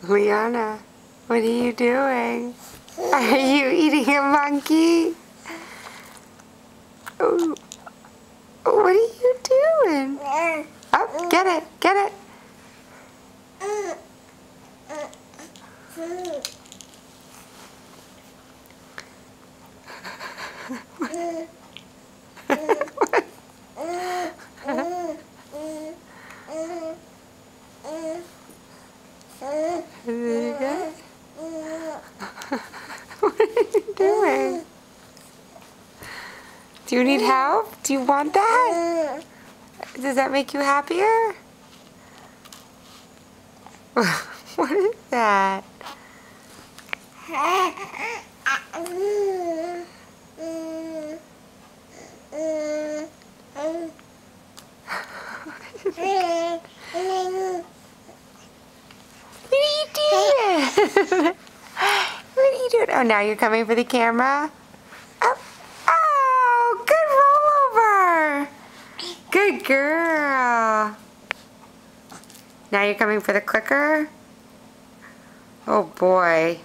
Liana, what are you doing? Are you eating a monkey? Oh, what are you doing? Oh, get it, get it. Is it good? What are you doing? Do you need help? Do you want that? Does that make you happier? What is that? What are you doing? What are you doing? Oh, now you're coming for the camera? Oh, oh, good rollover. Good girl. Now you're coming for the clicker? Oh boy.